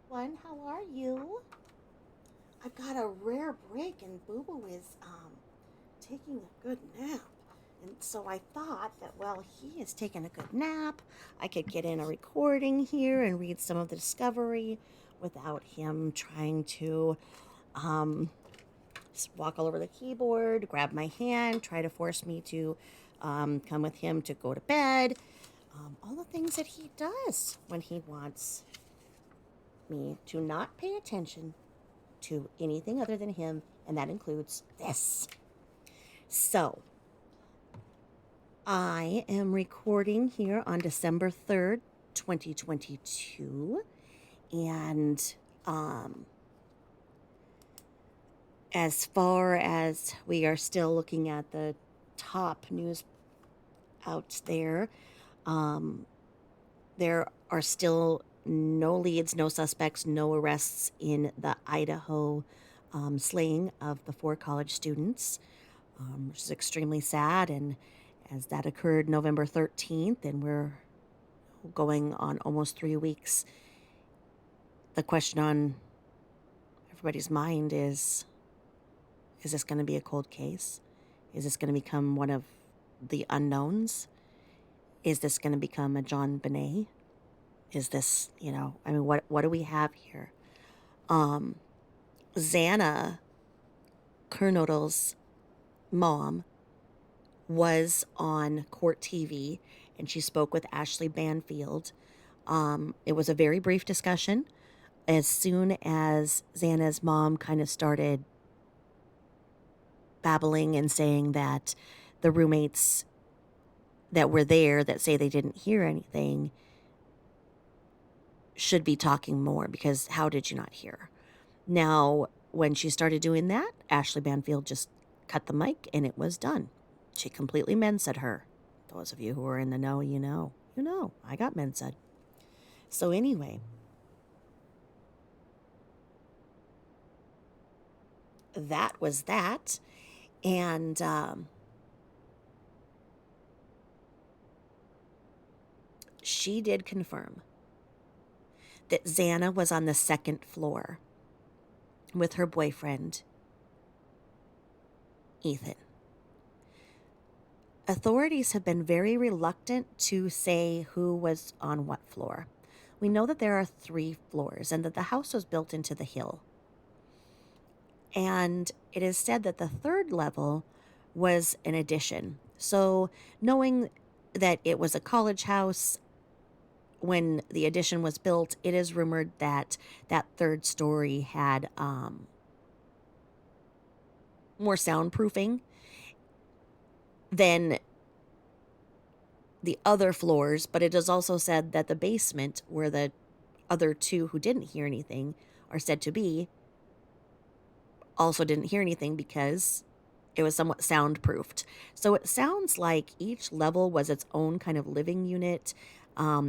One, how are you? I've got a rare break, and Boo Boo is taking a good nap. And so I thought that while he is taking a good nap, I could get in a recording here and read some of the discovery without him trying to um, walk all over the keyboard, grab my hand, try to force me to come with him to go to bed. All the things that he does when he wants me to not pay attention to anything other than him, and that includes this. So, I am recording here on December 3rd, 2022, and as far as we are still looking at the top news out there, um, there are still no leads, no suspects, no arrests in the Idaho slaying of the 4 college students, which is extremely sad. And as that occurred November 13th, and we're going on almost 3 weeks, the question on everybody's mind is this going to be a cold case? Is this going to become one of the unknowns? Is this going to become a John Bonet? Is this, what do we have here? Xana Kernodle's mom was on court TV, and she spoke with Ashley Banfield. It was a very brief discussion. As soon as Xana's mom kind of started babbling and saying that the roommates that were there that say they didn't hear anything should be talking more, because how did you not hear? Now, when she started doing that, Ashley Banfield just cut the mic and it was done. She completely men-said her. Those of you who are in the know, you know. You know, I got men-said. So anyway, that was that. And she did confirm that Xana was on the second floor with her boyfriend, Ethan. Authorities have been very reluctant to say who was on what floor. We know that there are 3 floors and that the house was built into the hill. And it is said that the 3rd level was an addition. So, knowing that it was a college house when the addition was built, it is rumored that that 3rd story had more soundproofing than the other floors, but it is also said that the basement, where the other 2 who didn't hear anything are said to be, also didn't hear anything because it was somewhat soundproofed. So it sounds like each level was its own kind of living unit,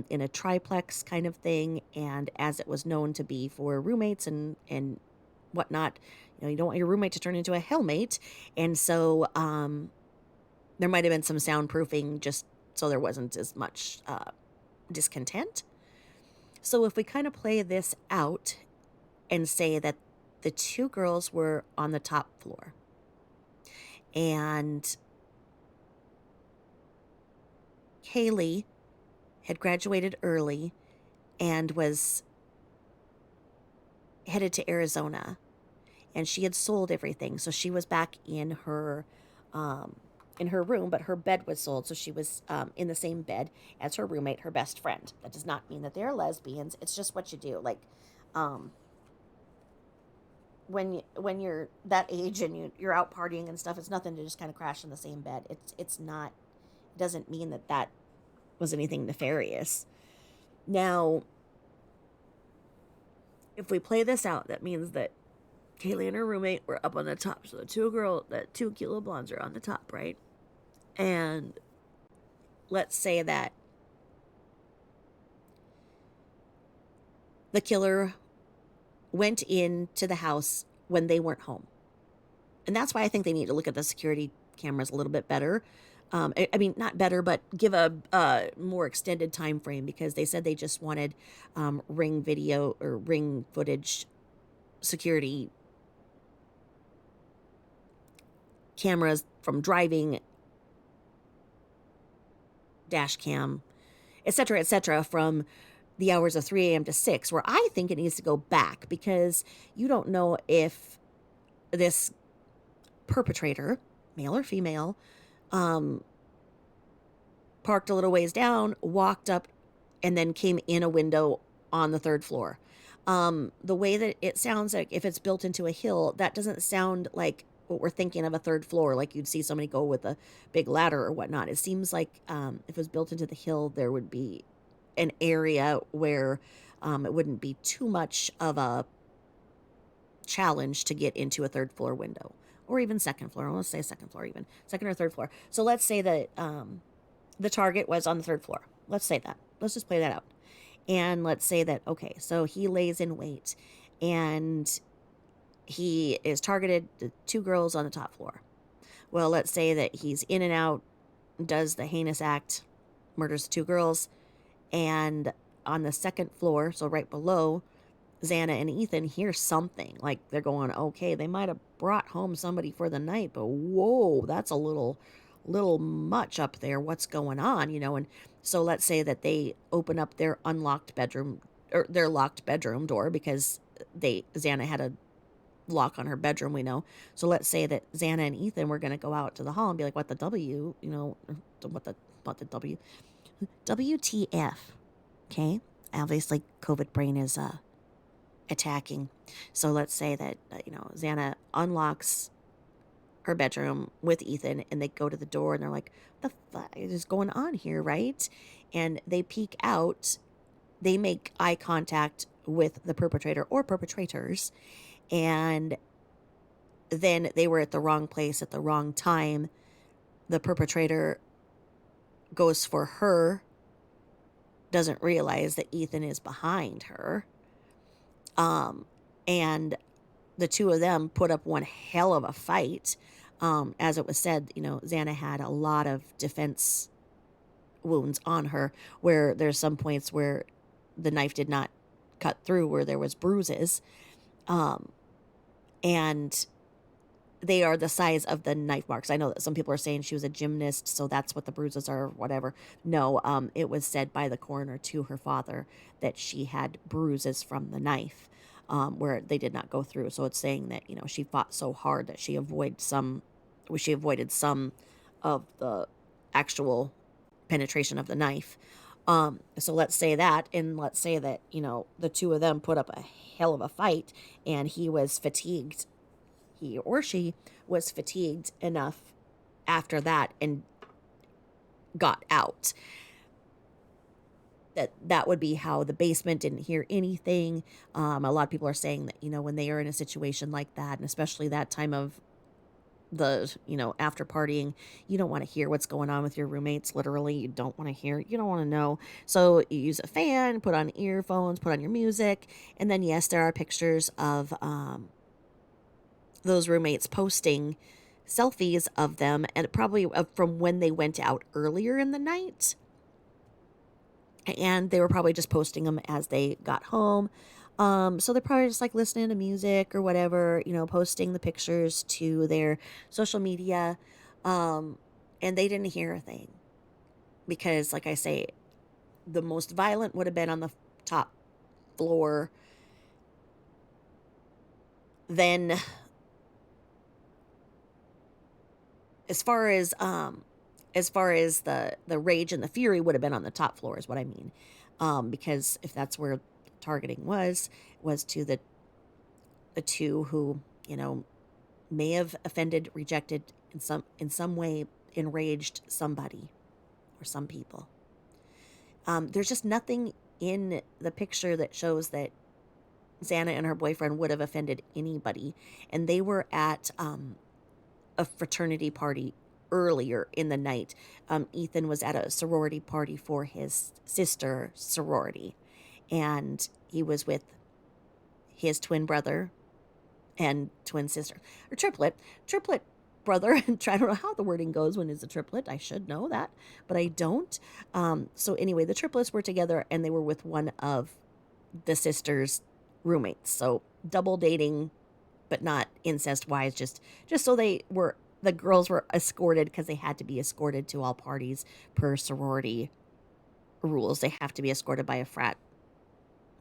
in a triplex kind of thing, and as it was known to be for roommates and whatnot, you don't want your roommate to turn into a hellmate, and so there might have been some soundproofing just so there wasn't as much discontent. So if we kind of play this out and say that the 2 girls were on the top floor and Kaylee had graduated early and was headed to Arizona, and she had sold everything, so she was back in her room, but her bed was sold, so she was in the same bed as her roommate, her best friend. That does not mean that they're lesbians. It's just what you do. Like, um, when you're that age and you're out partying and stuff, it's nothing to just kind of crash in the same bed. It's not. It doesn't mean that was anything nefarious. Now, if we play this out, that means that Kaylee and her roommate were up on the top. So the 2 cute little blondes are on the top, right? And let's say that the killer went into the house when they weren't home. And that's why I think they need to look at the security cameras a little bit better. I mean, not better, but give a more extended time frame, because they said they just wanted ring video or ring footage security cameras from driving, dash cam, et cetera, from the hours of 3 a.m. to 6, where I think it needs to go back, because you don't know if this perpetrator, male or female, um, parked a little ways down, walked up, and then came in a window on the third floor. The way that it sounds, like if it's built into a hill, that doesn't sound like what we're thinking of a third floor, like you'd see somebody go with a big ladder or whatnot. It seems like if it was built into the hill, there would be an area where it wouldn't be too much of a challenge to get into a third floor window, or even second floor. Let's say second floor, even second or third floor. So let's say that the target was on the third floor. Let's say that. Let's just play that out. And let's say that, okay, so he lays in wait, and he is targeted to 2 girls on the top floor. Well, let's say that he's in and out, does the heinous act, murders the 2 girls, and on the second floor, so right below, Xana and Ethan hear something. Like they're going, okay, they might have brought home somebody for the night, but whoa, that's a little much up there. What's going on? And so let's say that they open up their unlocked bedroom, or their locked bedroom door, because Xana had a lock on her bedroom, we know. So let's say that Xana and Ethan were going to go out to the hall and be like, what the W, what the W, WTF. Okay. Obviously COVID brain is, attacking. So let's say that, Xana unlocks her bedroom with Ethan, and they go to the door and they're like, what the fuck is going on here, right? And they peek out, they make eye contact with the perpetrator or perpetrators, and then they were at the wrong place at the wrong time. The perpetrator goes for her, doesn't realize that Ethan is behind her. And the 2 of them put up one hell of a fight. As it was said, Xana had a lot of defense wounds on her, where there's some points where the knife did not cut through, where there was bruises. And they are the size of the knife marks. I know that some people are saying she was a gymnast, so that's what the bruises are, or whatever. No, it was said by the coroner to her father that she had bruises from the knife, where they did not go through. So it's saying that, she fought so hard that she avoided some of the actual penetration of the knife. So let's say that, and let's say that, the 2 of them put up a hell of a fight, and he or she was fatigued enough after that and got out. That would be how the basement didn't hear anything. A lot of people are saying that, when they are in a situation like that, and especially that time of the, after partying, you don't want to hear what's going on with your roommates. Literally, you don't want to hear, you don't want to know. So you use a fan, put on earphones, put on your music. And then, yes, there are pictures of those roommates posting selfies of them, and probably from when they went out earlier in the night. And they were probably just posting them as they got home. So they're probably just like listening to music or whatever, posting the pictures to their social media. And they didn't hear a thing, because, like I say, the most violent would have been on the top floor. Then, as far as the rage and the fury would have been on the top floor, is what I mean. Because if that's where targeting was to the 2 who, may have offended, rejected, in some way enraged somebody or some people. There's just nothing in the picture that shows that Xana and her boyfriend would have offended anybody. And they were at a fraternity party earlier in the night. Ethan was at a sorority party for his sister sorority, and he was with his twin brother and twin sister, or triplet. brother and I don't know how the wording goes when it's a triplet. I should know that, but I don't. So anyway, the triplets were together and they were with one of the sisters' roommates. So double dating, but not incest wise. Just so the girls were escorted because they had to be escorted to all parties per sorority rules. They have to be escorted by a frat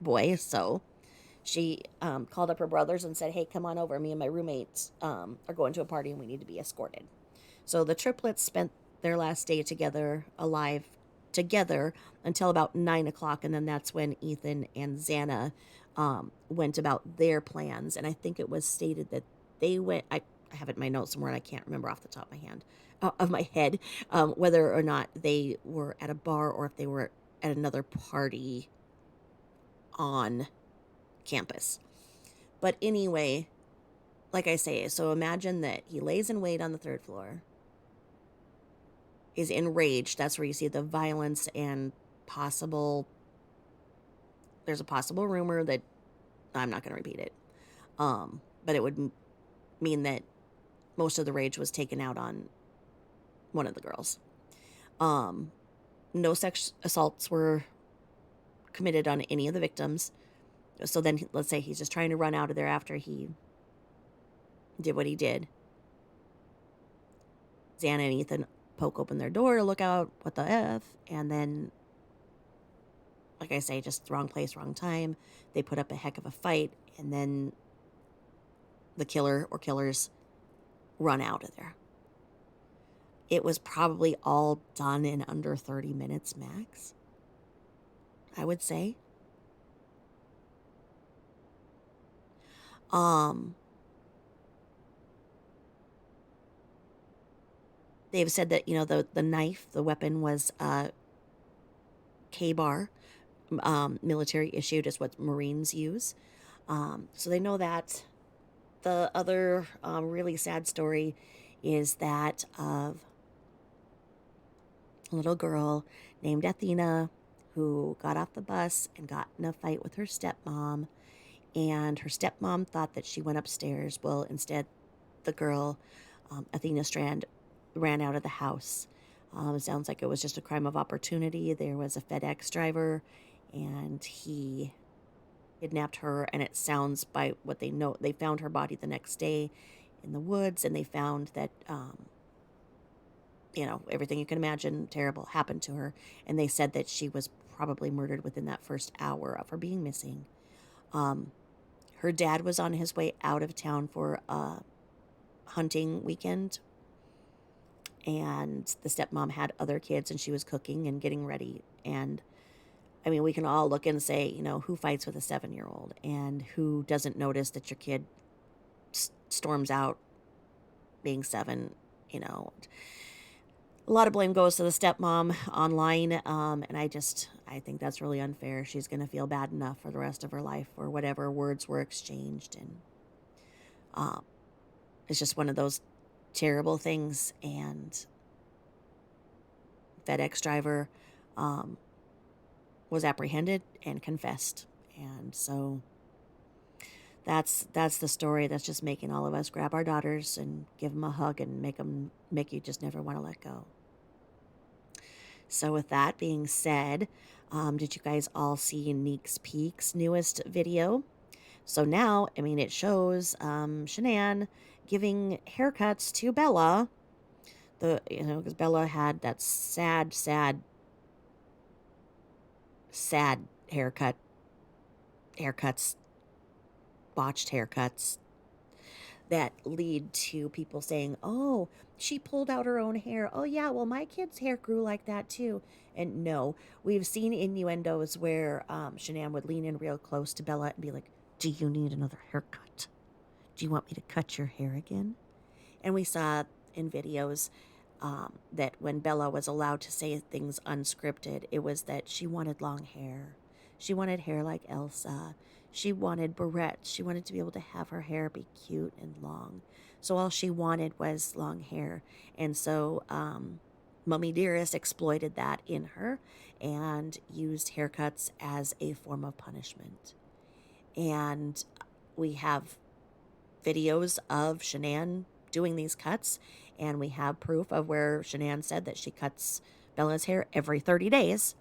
boy. So she called up her brothers and said, "Hey, come on over. Me and my roommates are going to a party and we need to be escorted." So the triplets spent their last day together, alive together, until about 9 o'clock. And then that's when Ethan and Xana went about their plans. And I think it was stated that they went, I have it in my notes somewhere and I can't remember off the top of my head, whether or not they were at a bar or if they were at another party on campus. But anyway, like I say, so imagine that he lays in wait on the third floor, is enraged. That's where you see the violence and there's a possible rumor that I'm not going to repeat it. But it would mean that most of the rage was taken out on one of the girls. No sex assaults were committed on any of the victims. So then let's say he's just trying to run out of there after he did what he did. Xana and Ethan poke open their door to look out, what the F, and then, like I say, just wrong place, wrong time. They put up a heck of a fight, and then the killer or killers run out of there. It was probably all done in under 30 minutes max, I would say. They've said that, the knife, the weapon was K-bar, military issued, is what Marines use. So they know that. The other really sad story is that of a little girl named Athena who got off the bus and got in a fight with her stepmom. And her stepmom thought that she went upstairs. Well, instead, the girl, Athena Strand, ran out of the house. It sounds like it was just a crime of opportunity. There was a FedEx driver, and he kidnapped her. And it sounds, by what they know, they found her body the next day in the woods, and they found that, everything you can imagine terrible happened to her. And they said that she was probably murdered within that first hour of her being missing. Her dad was on his way out of town for a hunting weekend, and the stepmom had other kids, and she was cooking and getting ready. And I mean, we can all look and say, who fights with a 7-year-old, and who doesn't notice that your kid storms out being 7. A lot of blame goes to the stepmom online, and I think that's really unfair. She's going to feel bad enough for the rest of her life for whatever words were exchanged, and it's just one of those terrible things. And FedEx driver was apprehended and confessed, and so that's the story that's just making all of us grab our daughters and give them a hug and make you just never want to let go. So with that being said, did you guys all see Neek's Peak's newest video? So now, it shows Shanann giving haircuts to Bella. Because Bella had that sad haircuts, botched haircuts that lead to people saying, "Oh, she pulled out her own hair. Oh yeah, well my kid's hair grew like that too." And no, we've seen innuendos where Shanann would lean in real close to Bella and be like, "Do you need another haircut? Do you want me to cut your hair again?" And we saw in videos that when Bella was allowed to say things unscripted, it was that she wanted long hair. She wanted hair like Elsa. She wanted barrettes. She wanted to be able to have her hair be cute and long. So all she wanted was long hair. And so Mummy Dearest exploited that in her and used haircuts as a form of punishment. And we have videos of Shanann doing these cuts, and we have proof of where Shanann said that she cuts Bella's hair every 30 days.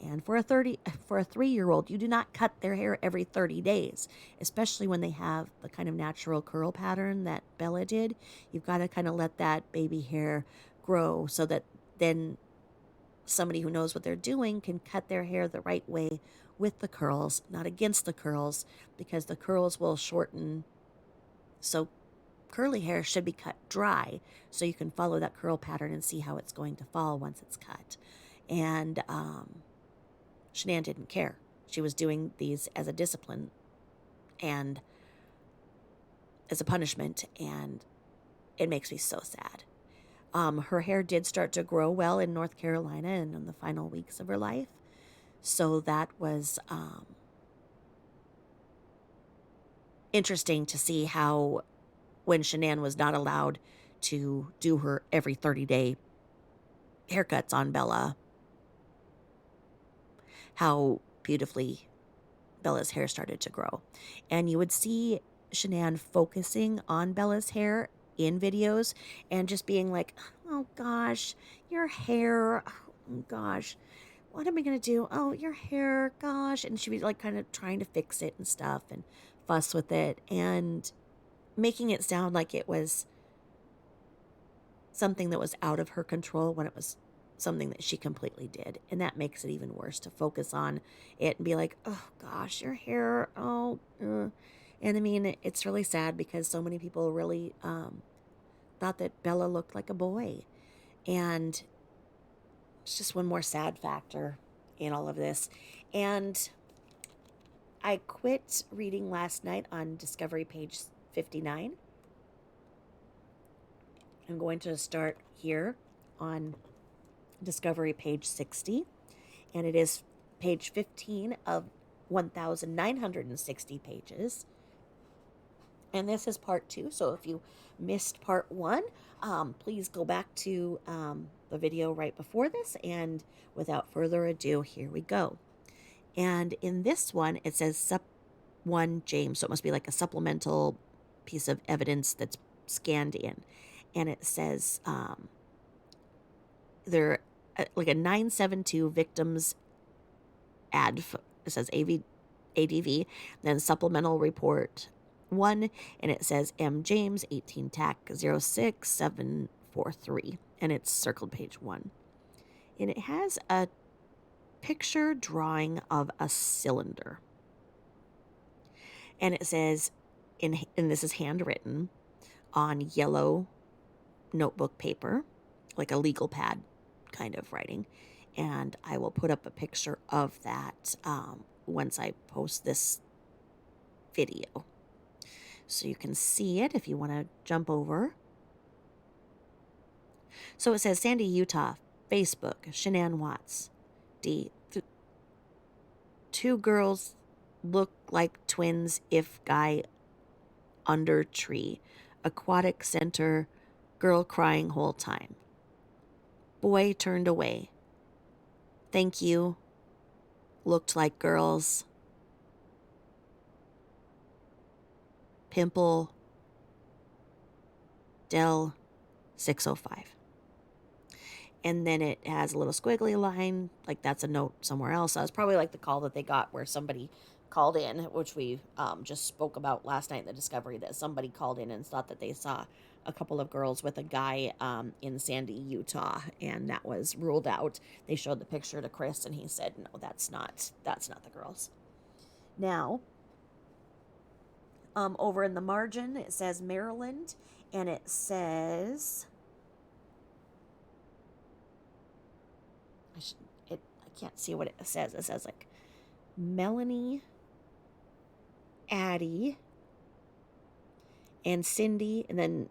And for a 3-year-old, you do not cut their hair every 30 days, especially when they have the kind of natural curl pattern that Bella did. You've got to kind of let that baby hair grow so that then somebody who knows what they're doing can cut their hair the right way with the curls, not against the curls, because the curls will shorten. So curly hair should be cut dry so you can follow that curl pattern and see how it's going to fall once it's cut. And Shanann didn't care. She was doing these as a discipline and as a punishment, and it makes me so sad. Her hair did start to grow well in North Carolina and in the final weeks of her life. So that was interesting to see how when Shanann was not allowed to do her every 30-day haircuts on Bella, how beautifully Bella's hair started to grow. And you would see Shanann focusing on Bella's hair in videos and just being like, oh gosh, your hair, oh gosh, what am I going to do? Oh, your hair, gosh. And she'd be like kind of trying to fix it and stuff and fuss with it and making it sound like it was something that was out of her control when it was something that she completely did. And that makes it even worse to focus on it and be like, oh gosh, your hair, oh. And I mean, it's really sad because so many people really thought that Bella looked like a boy. And it's just one more sad factor in all of this. And I quit reading last night on Discovery page 59. I'm going to start here on Discovery page 60, and it is page 15 of 1,960 pages. And this is part 2, so if you missed part 1, please go back to the video right before this, and without further ado, here we go. And in this one, it says Sup 1 James, so it must be like a supplemental piece of evidence that's scanned in. And it says they're like a 972 victims ad. It says ADV, then supplemental report 1, and it says M. James, 18 TAC 06743, and it's circled page 1. And it has a picture drawing of a cylinder. And it says, and this is handwritten on yellow notebook paper, like a legal pad kind of writing. And I will put up a picture of that once I post this video. So you can see it if you want to jump over. So it says Sandy, Utah, Facebook, Shanann Watts, D. 2 girls look like twins if guy under tree. Aquatic center, girl crying whole time. Boy turned away. Thank you. Looked like girls. Pimple. Dell 605. And then it has a little squiggly line, like that's a note somewhere else. So it's probably like the call that they got where somebody called in, which we just spoke about last night in the Discovery, that somebody called in and thought that they saw a couple of girls with a guy in Sandy, Utah, and that was ruled out. They showed the picture to Chris, and he said, no, that's not the girls. Now, over in the margin, it says Maryland, and it says... I can't see what it says. It says like Melanie, Addie, and Cindy, and then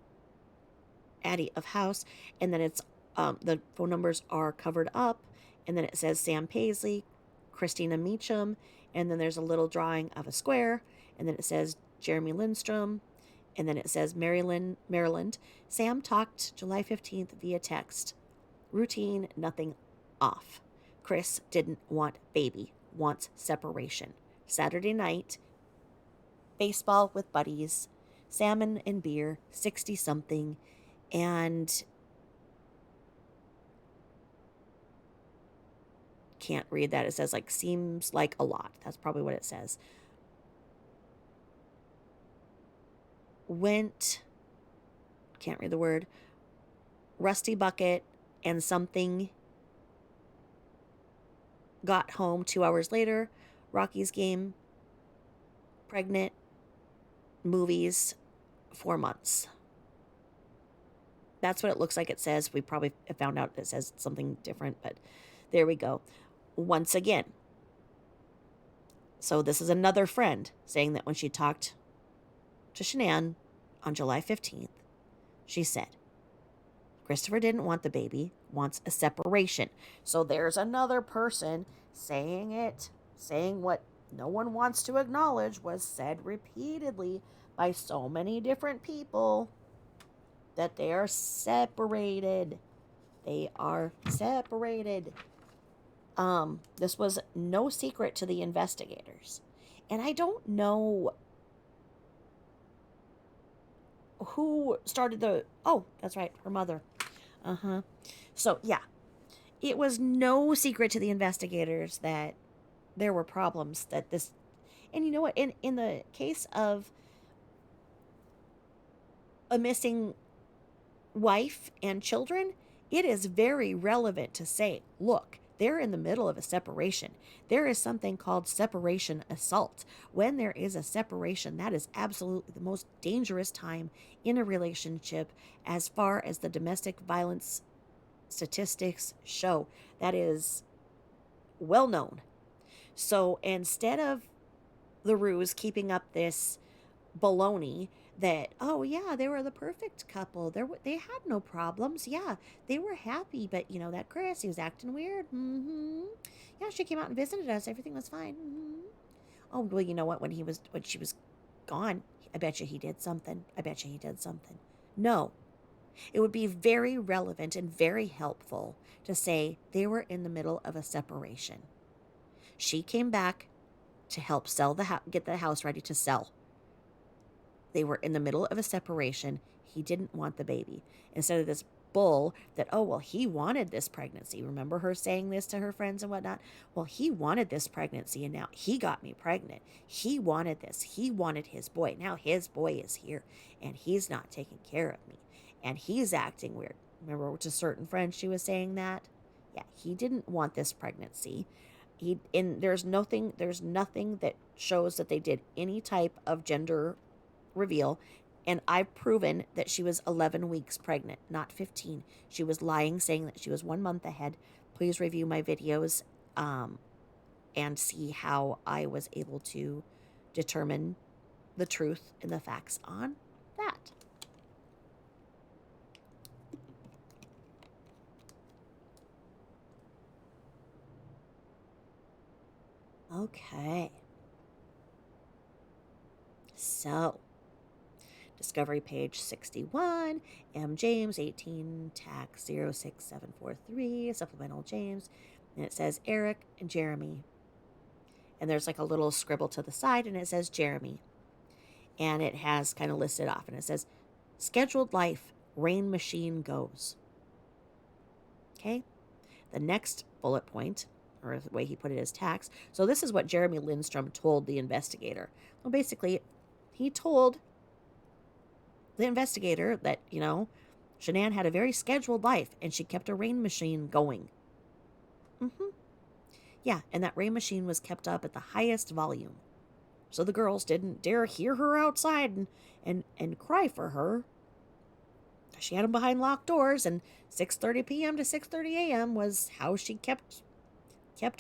Addie of house, and then it's the phone numbers are covered up, and then it says Sam Paisley, Christina Meacham, and then there's a little drawing of a square, and then it says Jeremy Lindstrom, and then it says Maryland. Sam talked July 15th via text. Routine, nothing off. Chris didn't want baby, wants separation. Saturday night, baseball with buddies, salmon and beer, 60 something, and can't read that. It says like seems like a lot. That's probably what it says. Went, can't read the word, Rusty Bucket and something, got home 2 hours later, Rocky's game, pregnant, movies, 4 months. That's what it looks like it says. We probably found out it says something different, but there we go. Once again. So this is another friend saying that when she talked to Shanann on July 15th, she said, Christopher didn't want the baby, wants a separation. So there's another person saying it, saying what no one wants to acknowledge was said repeatedly by so many different people, that they are separated. They are separated. This was no secret to the investigators. And I don't know who started the... Oh, that's right, her mother. So, yeah. It was no secret to the investigators that there were problems that this... And you know what? In the case of a missing wife and children, it is very relevant to say, look, they're in the middle of a separation. There is something called separation assault. When there is a separation, that is absolutely the most dangerous time in a relationship as far as the domestic violence statistics show. That is well known. So instead of the ruse keeping up this baloney that, oh yeah, they were the perfect couple, they had no problems, yeah, they were happy, but you know that Chris, he was acting weird. Yeah, she came out and visited us, everything was fine. Oh well, you know what, when she was gone, I bet you he did something. No, it would be very relevant and very helpful to say they were in the middle of a separation. She came back to help sell get the house ready to sell. They were in the middle of a separation. He didn't want the baby. Instead of this bull that, oh, well, he wanted this pregnancy. Remember her saying this to her friends and whatnot? Well, he wanted this pregnancy, and now he got me pregnant. He wanted this. He wanted his boy. Now his boy is here, and he's not taking care of me. And he's acting weird. Remember to certain friends she was saying that? Yeah, he didn't want this pregnancy. There's nothing that shows that they did any type of gender reveal, and I've proven that she was 11 weeks pregnant, not 15. She was lying, saying that she was 1 month ahead. Please review my videos and see how I was able to determine the truth and the facts on that. Okay. So, Discovery page 61, M. James, 18, tax 06743, supplemental James. And it says Eric and Jeremy. And there's like a little scribble to the side, and it says Jeremy. And it has kind of listed off, and it says, scheduled life, rain machine goes. Okay? The next bullet point, or the way he put it, is tax. So this is what Jeremy Lindstrom told the investigator. Well, basically, he told the investigator that, you know, Shanann had a very scheduled life and she kept a rain machine going. Yeah, and that rain machine was kept up at the highest volume. So the girls didn't dare hear her outside and cry for her. She had them behind locked doors, and 6:30 p.m. to 6:30 a.m. was how she kept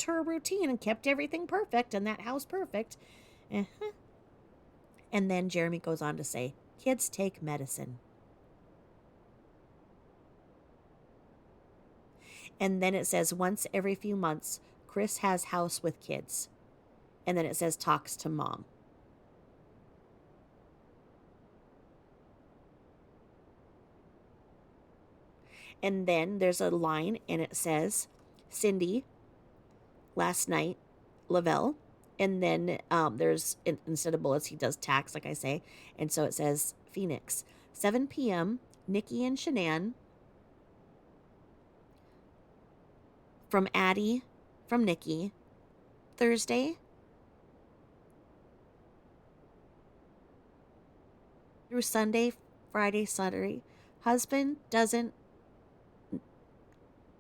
her routine and kept everything perfect and that house perfect. And then Jeremy goes on to say, kids take medicine. And then it says once every few months, Chris has house with kids. And then it says talks to mom. And then there's a line and it says, Cindy, last night, Lavelle, And then there's, instead of bullets, he does tacks, like I say. And so it says Phoenix, 7 p.m., Nikki and Shanann, from Addie, from Nikki, Thursday through Sunday, Friday, Saturday. Husband doesn't,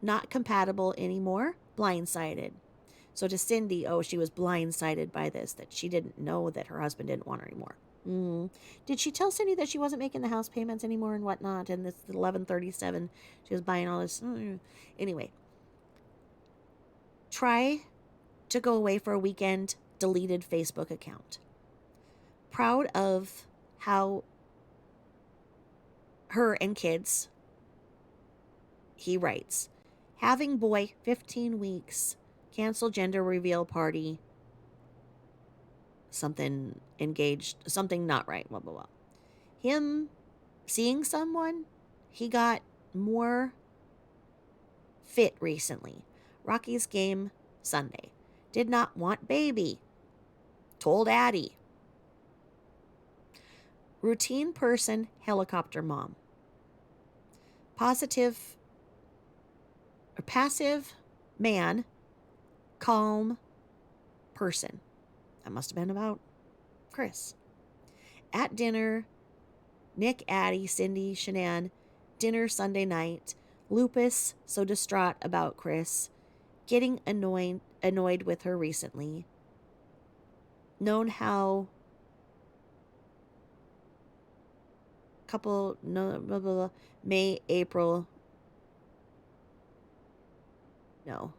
not compatible anymore, blindsided. So to Cindy, oh, she was blindsided by this, that she didn't know that her husband didn't want her anymore. Did she tell Cindy that she wasn't making the house payments anymore and whatnot? And this 1137, she was buying all this. Anyway, try to go away for a weekend, deleted Facebook account. Proud of how her and kids, he writes, having boy 15 weeks, cancel gender reveal party, something engaged, something not right, blah, blah, blah. Him seeing someone, he got more fit recently. Rocky's game Sunday. Did not want baby. Told Addie. Routine person, helicopter mom. Positive or passive man, calm person. That must have been about Chris. At dinner, Nick, Addie, Cindy, Shanann, dinner Sunday night, Lupus so distraught about Chris, getting annoyed with her recently, known how couple, no, blah, blah, blah, May, April, no,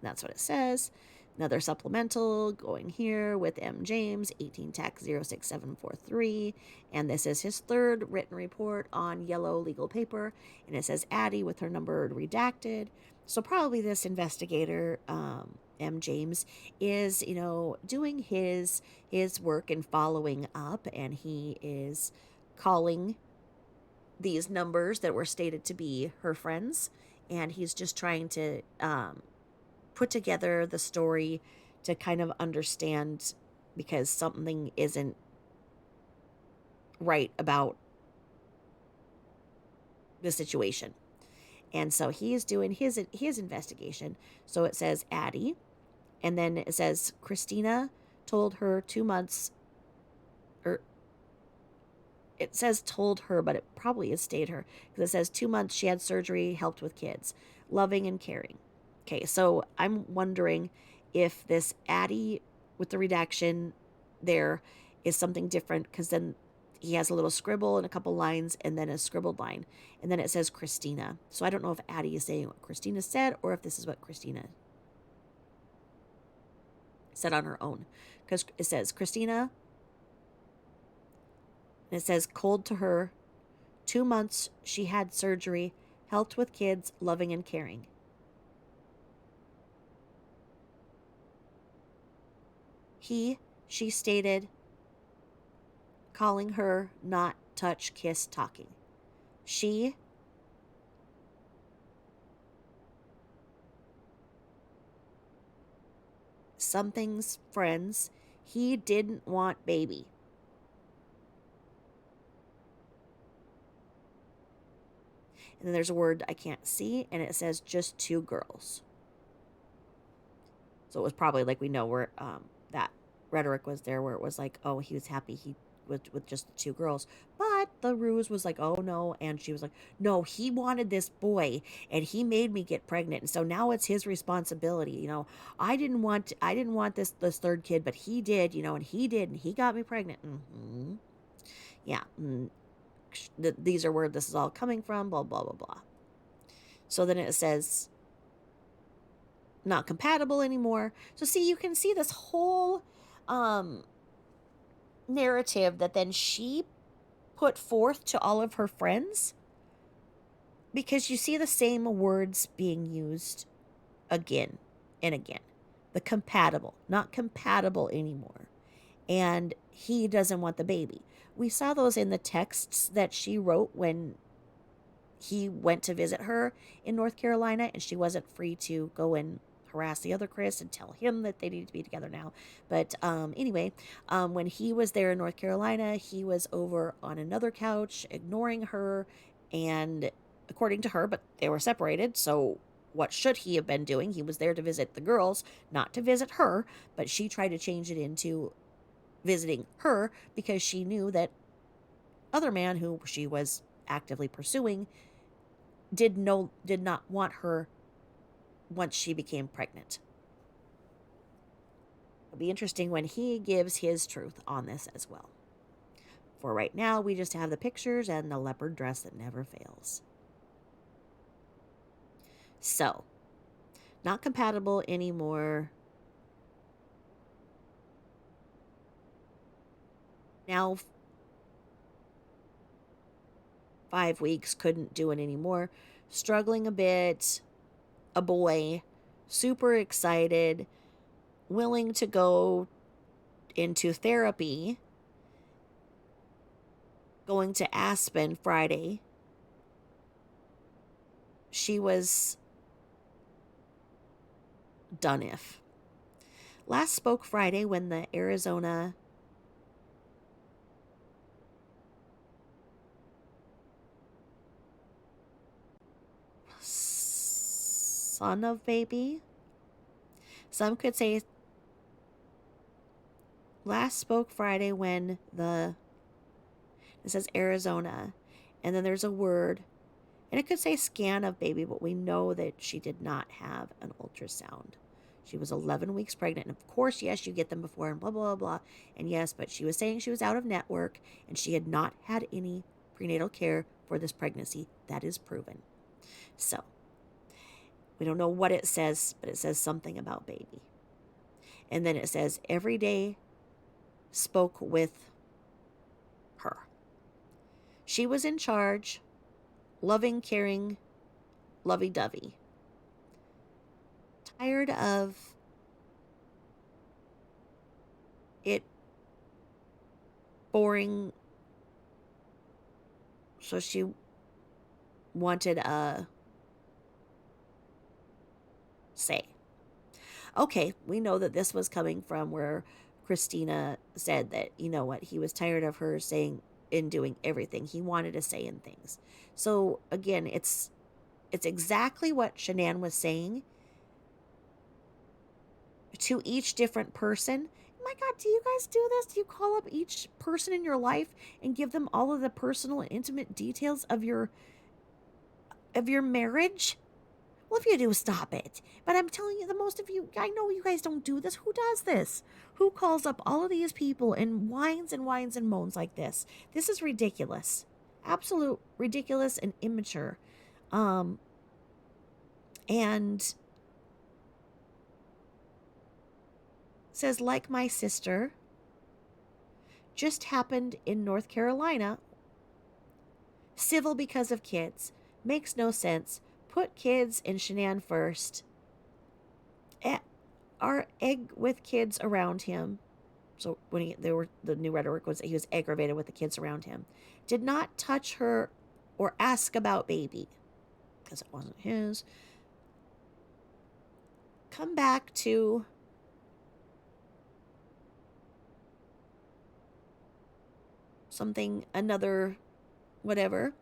that's what it says. Another supplemental going here with M. James, 18 Tech 06743. And this is his third written report on yellow legal paper. And it says Addie with her number redacted. So probably this investigator, M. James, is, doing his work and following up. And he is calling these numbers that were stated to be her friends. And he's just trying to put together the story to kind of understand, because something isn't right about the situation. And so he is doing his investigation. So it says Addie, and then it says Christina told her 2 months, or it says told her, but it probably has stayed her, because it says 2 months she had surgery, helped with kids, loving and caring. Okay, so I'm wondering if this Addie with the redaction there is something different, because then he has a little scribble and a couple lines and then a scribbled line. And then it says Christina. So I don't know if Addie is saying what Christina said or if this is what Christina said on her own. Because it says Christina, and it says cold to her, 2 months she had surgery, helped with kids, loving and caring. She stated, calling her not touch, kiss, talking. She, something's friends, he didn't want baby. And then there's a word I can't see, and it says just 2 girls. So it was probably like we know where that rhetoric was there, where it was like, oh, he was happy he with just the 2 girls. But the ruse was like, oh no, and she was like, no, he wanted this boy and he made me get pregnant, and so now it's his responsibility. I didn't want this third kid, but he did, and he did, and he got me pregnant. Yeah. These are where this is all coming from, blah blah blah blah. So then it says not compatible anymore. So see, you can see this whole narrative that then she put forth to all of her friends, because you see the same words being used again and again. The compatible, not compatible anymore. And he doesn't want the baby. We saw those in the texts that she wrote when he went to visit her in North Carolina and she wasn't free to go in harass the other Chris and tell him that they need to be together now. But anyway, when he was there in North Carolina, he was over on another couch ignoring her, and according to her, but they were separated, so what should he have been doing? He was there to visit the girls, not to visit her, but she tried to change it into visiting her because she knew that other man who she was actively pursuing did not want her once she became pregnant. It'll be interesting when he gives his truth on this as well. For right now, we just have the pictures and the leopard dress that never fails. So, not compatible anymore. Now, 5 weeks, couldn't do it anymore. Struggling a bit. A boy, super excited, willing to go into therapy, going to Aspen Friday. She was done if. Last spoke Friday when the Arizona son of baby. Some could say last spoke Friday when it says Arizona, and then there's a word, and it could say scan of baby, but we know that she did not have an ultrasound. She was 11 weeks pregnant, and of course, yes, you get them before, and blah, blah, blah, and yes, but she was saying she was out of network, and she had not had any prenatal care for this pregnancy. That is proven. So, we don't know what it says, but it says something about baby. And then it says every day spoke with her. She was in charge, loving, caring, lovey-dovey. Tired of it boring, so she wanted a say. Okay, we know that this was coming from where Christina said that, you know what, he was tired of her saying and doing everything. He wanted a say in things. So again, it's exactly what Shanann was saying to each different person. My God, do you guys do this? Do you call up each person in your life and give them all of the personal and intimate details of your marriage? Well, if you do, stop it. But I'm telling you, the most of you, I know you guys don't do this. Who does this? Who calls up all of these people and whines and moans like this? This is ridiculous. Absolute ridiculous and immature. And says, like my sister, just happened in North Carolina. Civil because of kids. Makes no sense. Put kids and Shanann first. Our egg with kids around him. So when the new rhetoric was that he was aggravated with the kids around him. Did not touch her or ask about baby because it wasn't his. Come back to something, another, whatever.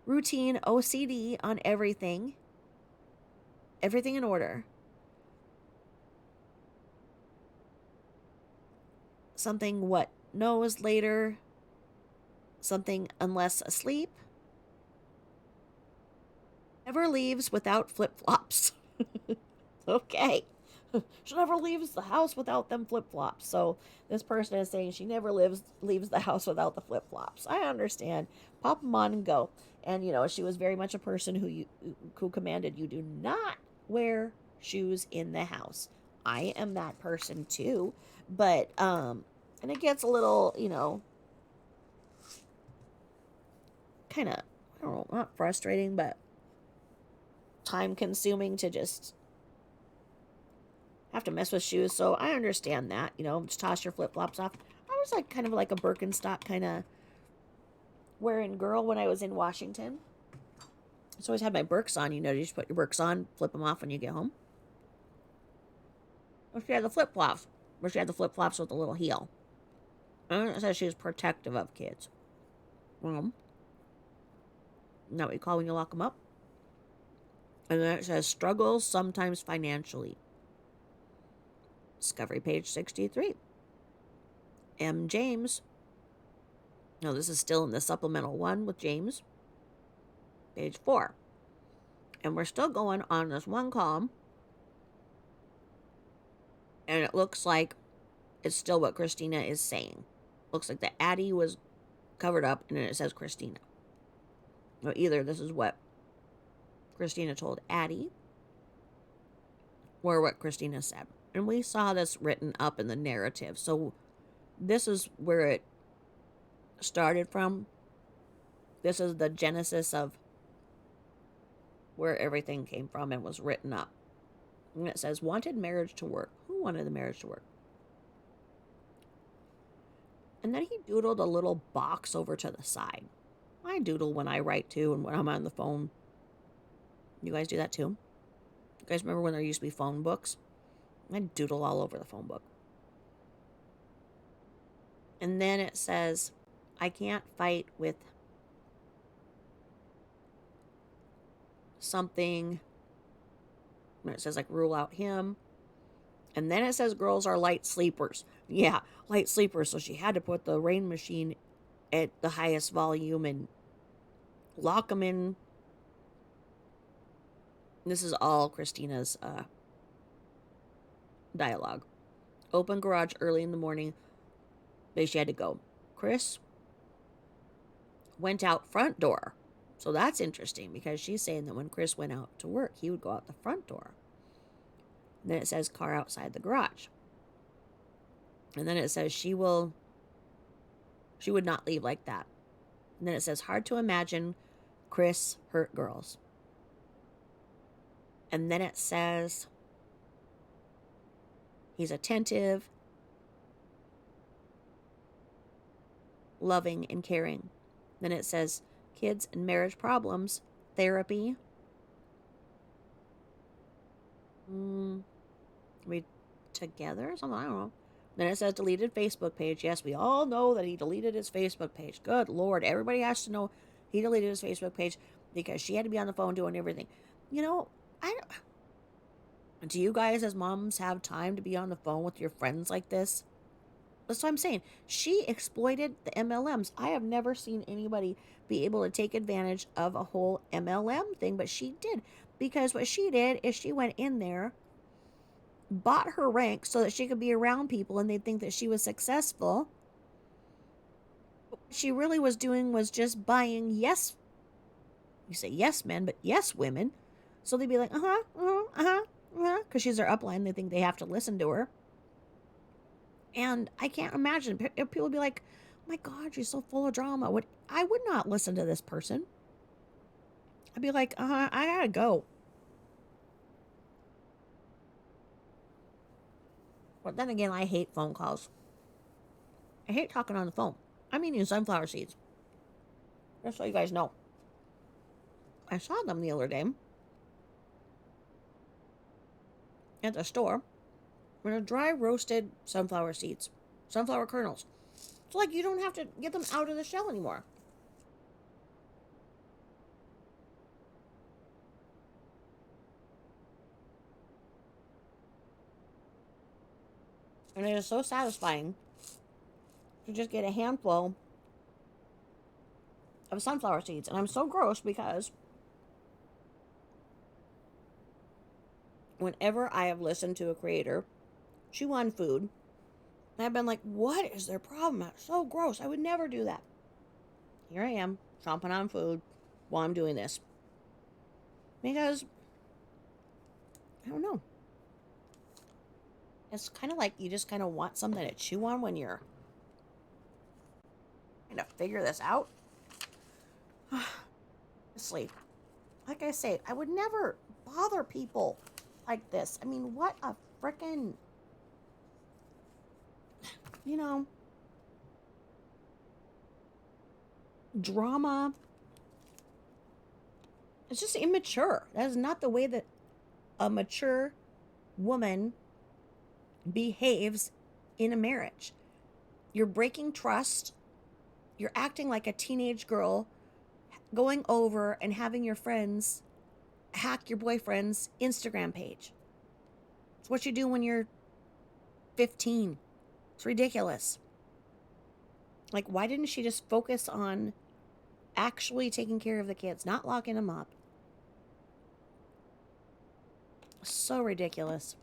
Routine, OCD on everything. Everything in order. Something what knows later. Something unless asleep. Never leaves without flip-flops. Okay. She never leaves the house without them flip-flops. So this person is saying she never leaves the house without the flip-flops. I understand. Pop them on and go. And, you know, she was very much a person who commanded you do not wear shoes in the house. I am that person too. But, and it gets a little, you know, kind of, I don't know, not frustrating, but time consuming to just have to mess with shoes. So I understand that, you know, just toss your flip-flops off. I was like kind of like a Birkenstock kind of wearing girl when I was in Washington. So I always had my Birks on, you know, you just put your Birks on, flip them off when you get home. Well, she had the flip flops, but she had the flip flops with a little heel. And it says she was protective of kids. Isn't that what you call when you lock them up? And then it says struggles sometimes financially. Discovery page 63. M. James. No, this is still in the supplemental one with James. Page 4. And we're still going on this one column. And it looks like it's still what Christina is saying. Looks like the Addie was covered up and then it says Christina. Or either this is what Christina told Addie or what Christina said. And we saw this written up in the narrative. So this is where it started from. This is the genesis of where everything came from and was written up. And it says, wanted marriage to work. Who wanted the marriage to work? And then he doodled a little box over to the side. I doodle when I write too and when I'm on the phone. You guys do that too? You guys remember when there used to be phone books? I doodle all over the phone book. And then it says, I can't fight with something. And it says, like, rule out him. And then it says girls are light sleepers. Yeah, light sleepers. So she had to put the rain machine at the highest volume and lock them in. This is all Christina's dialogue. Open garage early in the morning. She had to go. Chris went out front door. So that's interesting because she's saying that when Chris went out to work, he would go out the front door. And then it says car outside the garage. And then it says she would not leave like that. And then it says hard to imagine Chris hurt girls. And then it says he's attentive, loving, and caring. Then it says kids and marriage problems, therapy. We together? Something, I don't know. Then it says deleted Facebook page. Yes, we all know that he deleted his Facebook page. Good Lord. Everybody has to know he deleted his Facebook page because she had to be on the phone doing everything. You know, do you guys as moms have time to be on the phone with your friends like this? That's what I'm saying. She exploited the MLMs. I have never seen anybody be able to take advantage of a whole MLM thing, but she did. Because what she did is she went in there, bought her rank so that she could be around people and they'd think that she was successful. What she really was doing was just buying you say yes men, but yes women. So they'd be like, because she's their upline. They think they have to listen to her. And I can't imagine. People would be like, oh my God, she's so full of drama. I would not listen to this person. I'd be like, I gotta go. But then again, I hate phone calls. I hate talking on the phone. I'm eating sunflower seeds. Just so you guys know. I saw them the other day at the store. They're dry roasted sunflower seeds. Sunflower kernels. It's like you don't have to get them out of the shell anymore. And it is so satisfying to just get a handful of sunflower seeds. And I'm so gross because whenever I have listened to a creator chew on food, I've been like, what is their problem? That's so gross. I would never do that. Here I am, chomping on food while I'm doing this. Because, I don't know. It's kind of like you just kind of want something to chew on when you're trying to figure this out. Sleep. Like I say, I would never bother people like this. I mean, what a frickin', drama. It's just immature. That is not the way that a mature woman behaves in a marriage. You're breaking trust. You're acting like a teenage girl, going over and having your friends hack your boyfriend's Instagram page. It's what you do when you're 15. It's ridiculous. Like, why didn't she just focus on actually taking care of the kids, not locking them up? So ridiculous.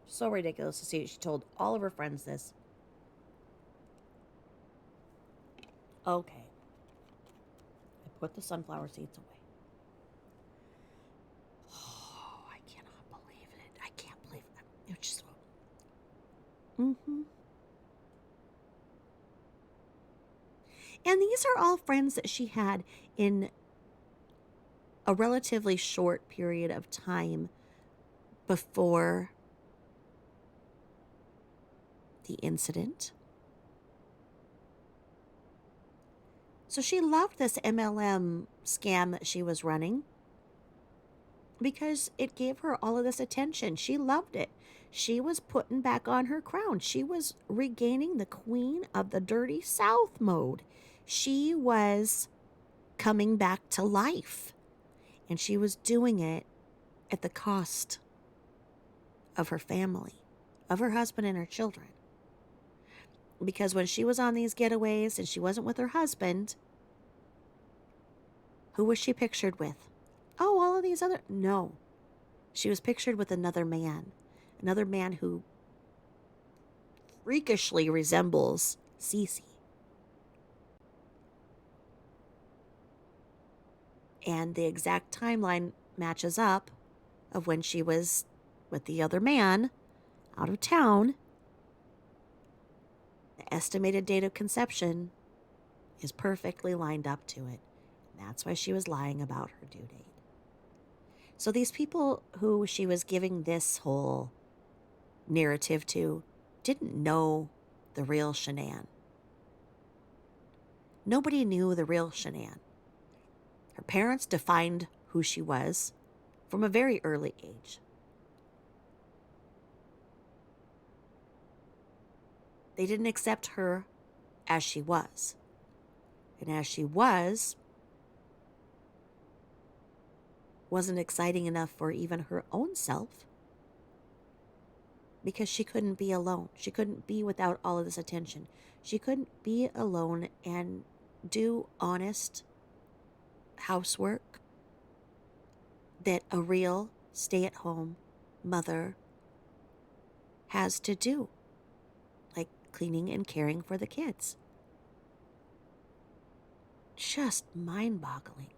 So ridiculous to see. She told all of her friends this. Okay. I put the sunflower seeds away. Oh, I cannot believe it. I can't believe it. It was just. And these are all friends that she had in a relatively short period of time before the incident. So she loved this MLM scam that she was running because it gave her all of this attention. She loved it. She was putting back on her crown. She was regaining the Queen of the Dirty South mode. She was coming back to life. And she was doing it at the cost of her family, of her husband and her children. Because when she was on these getaways and she wasn't with her husband, who was she pictured with? Oh, all of these other... No. She was pictured with another man who freakishly resembles Cece. And the exact timeline matches up of when she was with the other man out of town. The estimated date of conception is perfectly lined up to it. And that's why she was lying about her due date. So these people who she was giving this whole narrative to didn't know the real Shanann. Nobody knew the real Shanann. Her parents defined who she was from a very early age. They didn't accept her as she was. And as she was, wasn't exciting enough for even her own self because she couldn't be alone. She couldn't be without all of this attention. She couldn't be alone and do honest housework that a real stay-at-home mother has to do, like cleaning and caring for the kids. Just mind-boggling.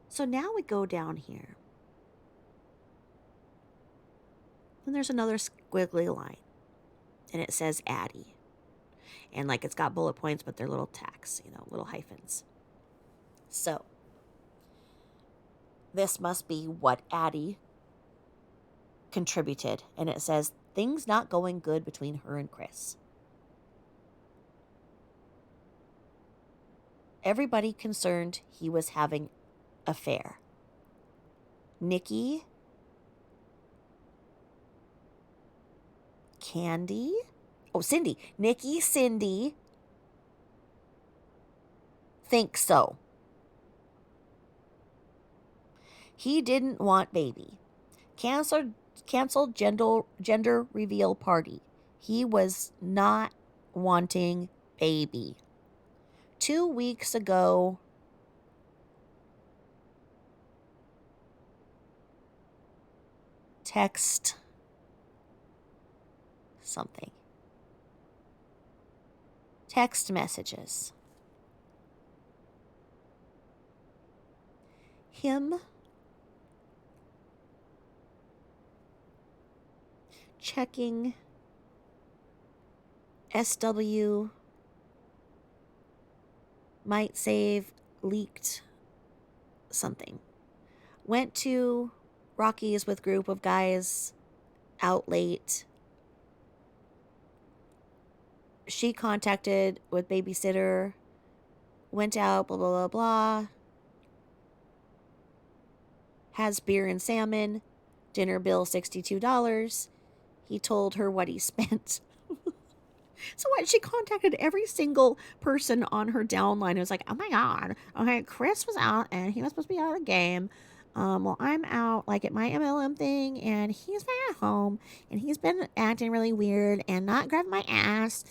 So now we go down here. And there's another squiggly line. And it says Addie. And like it's got bullet points, but they're little tacks, little hyphens. So this must be what Addie contributed. And it says, things not going good between her and Chris. Everybody concerned he was having an affair. Nikki, Cindy. Nikki, Cindy thinks so. He didn't want baby. Canceled gender reveal party. He was not wanting baby. 2 weeks ago, text something. Text messages. Him checking SW might save leaked something. Went to Rockies with group of guys out late. She contacted with babysitter. Went out, blah, blah, blah, blah. Has beer and salmon. dinner bill $62. He told her what he spent. So what? She contacted every single person on her downline. It was like, oh my God. Okay, Chris was out and he was supposed to be out of the game. Well, I'm out like at my MLM thing and he's been at home and he's been acting really weird and not grabbing my ass.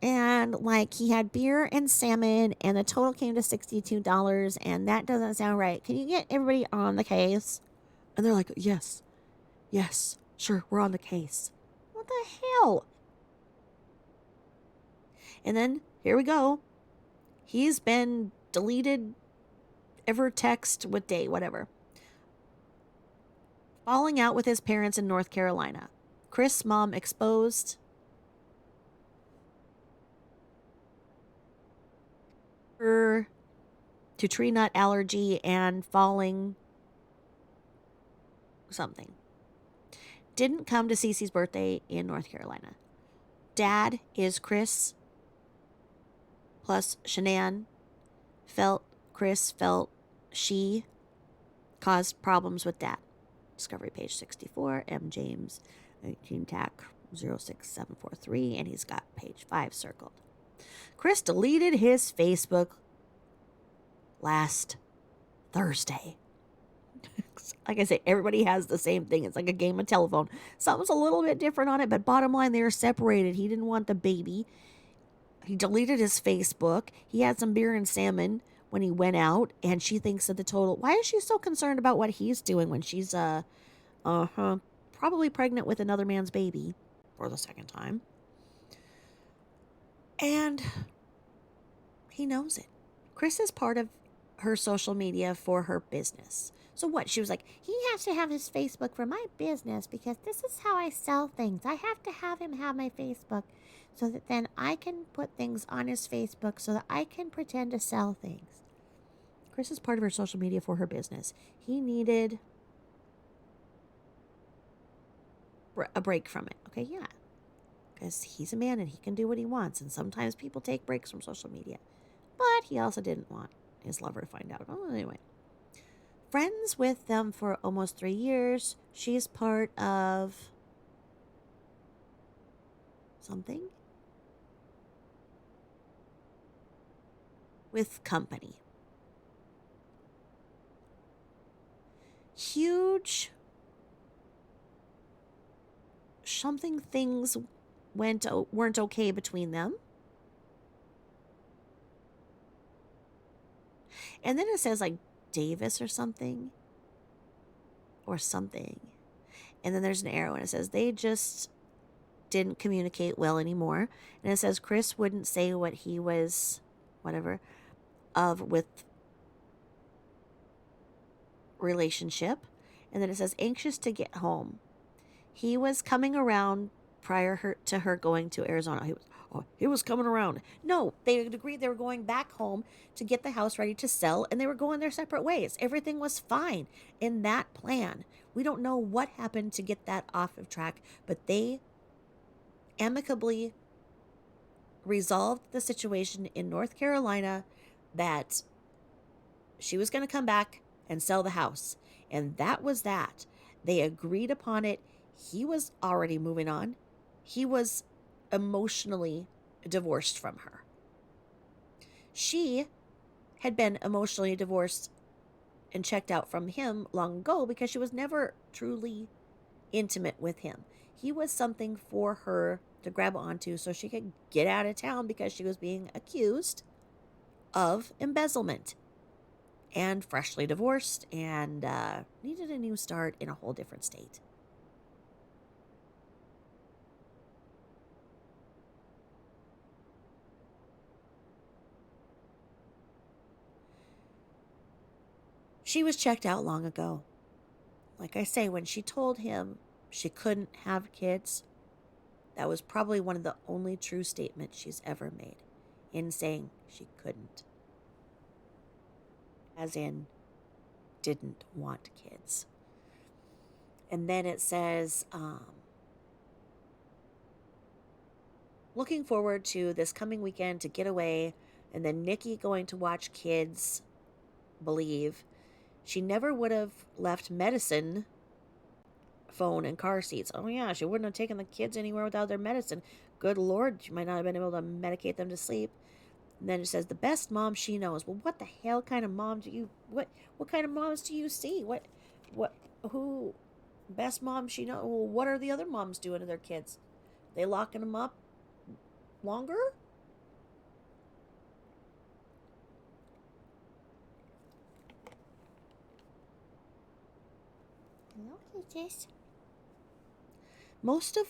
And like he had beer and salmon and the total came to $62 and that doesn't sound right. Can you get everybody on the case? And they're like, yes, sure, we're on the case. What the hell? And then here we go. He's been deleted, ever text with date, whatever. Falling out with his parents in North Carolina. Chris' mom exposed. Her to tree nut allergy and falling something. Didn't come to Cece's birthday in North Carolina. Dad is Chris plus Shanann. Chris felt she caused problems with Dad. Discovery page 64, M. James, 19 TAC 06743, and he's got page 5 circled. Chris deleted his Facebook last Thursday. Like I say, everybody has the same thing. It's like a game of telephone. Something's a little bit different on it, but bottom line, they are separated. He didn't want the baby. He deleted his Facebook. He had some beer and salmon when he went out, and she thinks that the total... Why is she so concerned about what he's doing when she's, probably pregnant with another man's baby for the second time? And he knows it. Chris is part of her social media for her business. So what? She was like, he has to have his Facebook for my business because this is how I sell things. I have to have him have my Facebook so that then I can put things on his Facebook so that I can pretend to sell things. Chris is part of her social media for her business. He needed a break from it. Okay, yeah. Because he's a man and he can do what he wants. And sometimes people take breaks from social media. But he also didn't want his lover to find out. Oh, anyway. Friends with them for almost 3 years. She's part of something with company. Huge something things weren't okay between them. And then it says like Davis or something. And then there's an arrow and it says they just didn't communicate well anymore. And it says Chris wouldn't say what he was, whatever, with relationship. And then it says anxious to get home. He was coming around prior to her going to Arizona. He was coming around. No, they had agreed they were going back home to get the house ready to sell, and they were going their separate ways. Everything was fine in that plan. We don't know what happened to get that off of track, but they amicably resolved the situation in North Carolina that she was going to come back and sell the house. And that was that. They agreed upon it. He was already moving on. He was emotionally divorced from her. She had been emotionally divorced and checked out from him long ago because she was never truly intimate with him. He was something for her to grab onto so she could get out of town because she was being accused of embezzlement and freshly divorced and needed a new start in a whole different state. She was checked out long ago. Like I say, when she told him she couldn't have kids, that was probably one of the only true statements she's ever made in saying she couldn't. As in, didn't want kids. And then it says, looking forward to this coming weekend to get away, and then Nikki going to watch kids believe she never would have left medicine phone and car seats. Oh, yeah, she wouldn't have taken the kids anywhere without their medicine. Good Lord, she might not have been able to medicate them to sleep. And then it says the best mom she knows. Well, what the hell kind of mom do you what kind of moms do you see? What who best mom she knows? Well, what are the other moms doing to their kids? They locking them up longer? Look at this. Most of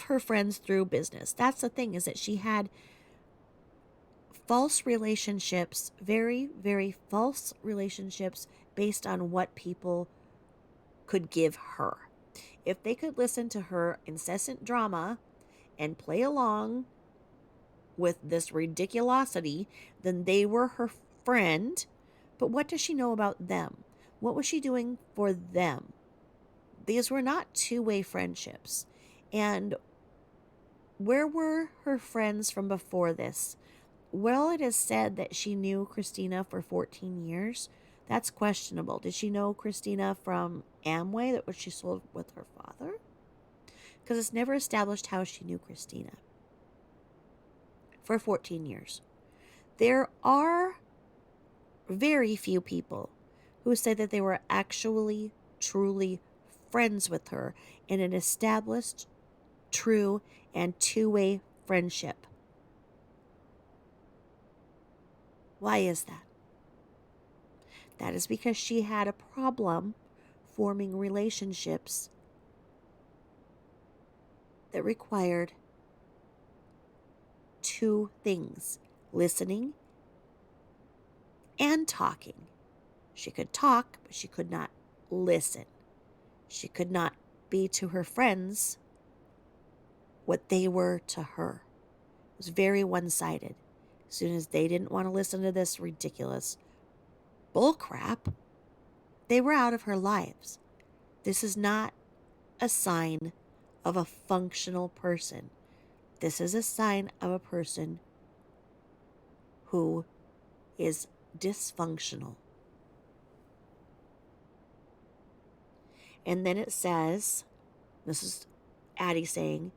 her friends through business. That's the thing, is that she had false relationships, very, very false relationships based on what people could give her. If they could listen to her incessant drama and play along with this ridiculosity, then they were her friend. But what does she know about them? What was she doing for them? These were not two-way friendships. And where were her friends from before this? Well, it is said that she knew Christina for 14 years. That's questionable. Did she know Christina from Amway, that was she sold with her father? Because it's never established how she knew Christina for 14 years. There are very few people who say that they were actually, truly friends with her in an established, true, and two-way friendship. Why is that? That is because she had a problem forming relationships that required two things: listening and talking. She could talk, but she could not listen. She could not be to her friends what they were to her. It was very one-sided. As soon as they didn't want to listen to this ridiculous bullcrap, they were out of her lives. This is not a sign of a functional person. This is a sign of a person who is dysfunctional. And then it says, this is Addie saying,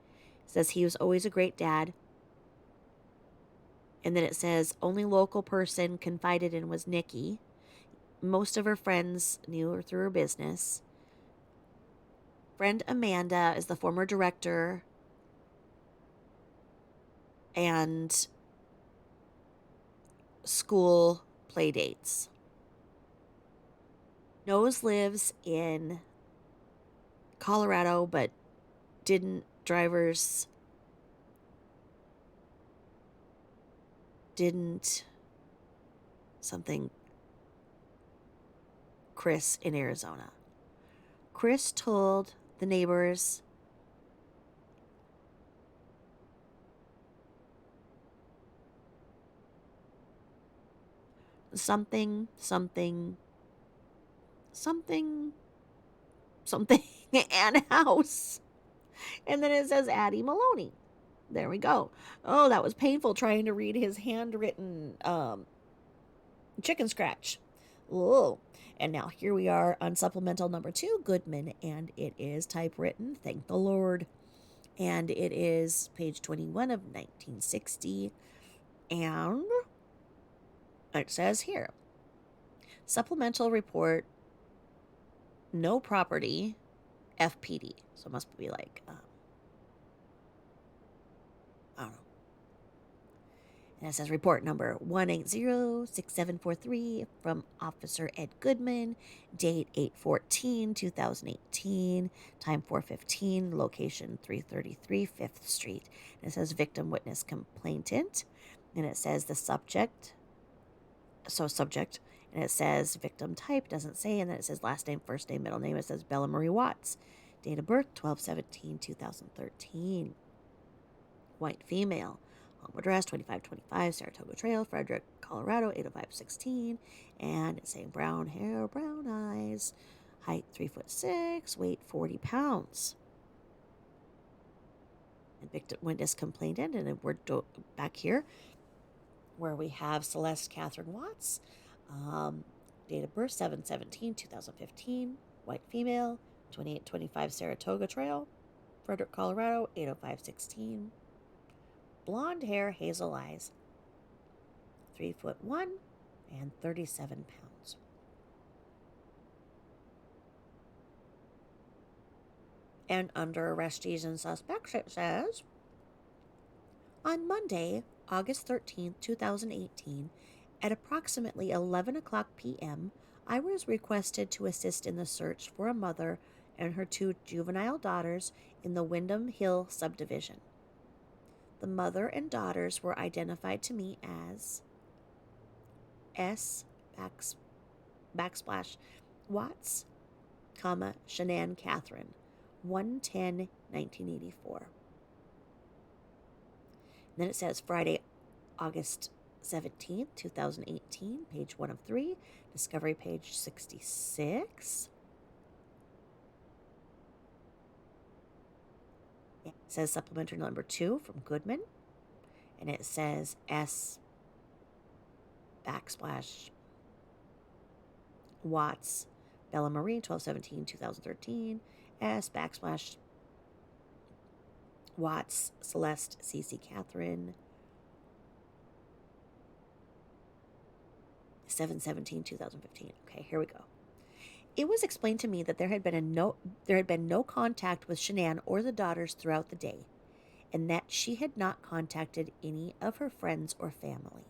it says he was always a great dad. And then it says only local person confided in was Nikki. Most of her friends knew her through her business. Friend Amanda is the former director and school play dates. Nose lives in Colorado, but didn't something Chris in Arizona. Chris told the neighbors something and house. And then it says Addie Maloney. There we go. Oh, that was painful trying to read his handwritten chicken scratch. Oh, and now here we are on supplemental number 2, Goodman, and it is typewritten. Thank the Lord. And it is page 21 of 1960. And it says here, supplemental report, no property, FPD. So it must be like, I don't know. And it says report number 1806743 from Officer Ed Goodman, date 8/14/2018, time 4:15, location 333 5th Street. And it says victim, witness, complainant. And it says the subject, and it says victim type, doesn't say, and then it says last name, first name, middle name. It says Bella Marie Watts. Date of birth 12/17/2013. White female. Home address 2525 Saratoga Trail, Frederick, Colorado 80516. And it's saying brown hair, brown eyes, height 3'6", weight 40 pounds. And victim, witness, complainant, and then we're back here where we have Celeste Catherine Watts. Date of birth 7/17/2015. white female, 2825 Saratoga Trail, Frederick, Colorado, 80516. Blonde hair, hazel eyes, 3'1" and 37 pounds. And under arrestees and suspects, it says, on Monday, August 13th, 2018, at approximately 11 o'clock p.m., I was requested to assist in the search for a mother and her 2 juvenile daughters in the Windham Hill subdivision. The mother and daughters were identified to me as S. Watts, Shanann Catherine, 1/10/1984. Then it says Friday, August 17th, 2018, page 1 of 3, discovery page 66. It says supplementary number 2 from Goodman, and it says S Watts, Bella Marie, 12/17/2013, S Watts, Celeste, CC Catherine, 7/17/2015. Okay, here we go. It was explained to me that there had been no contact with Shanann or the daughters throughout the day, and that she had not contacted any of her friends or family.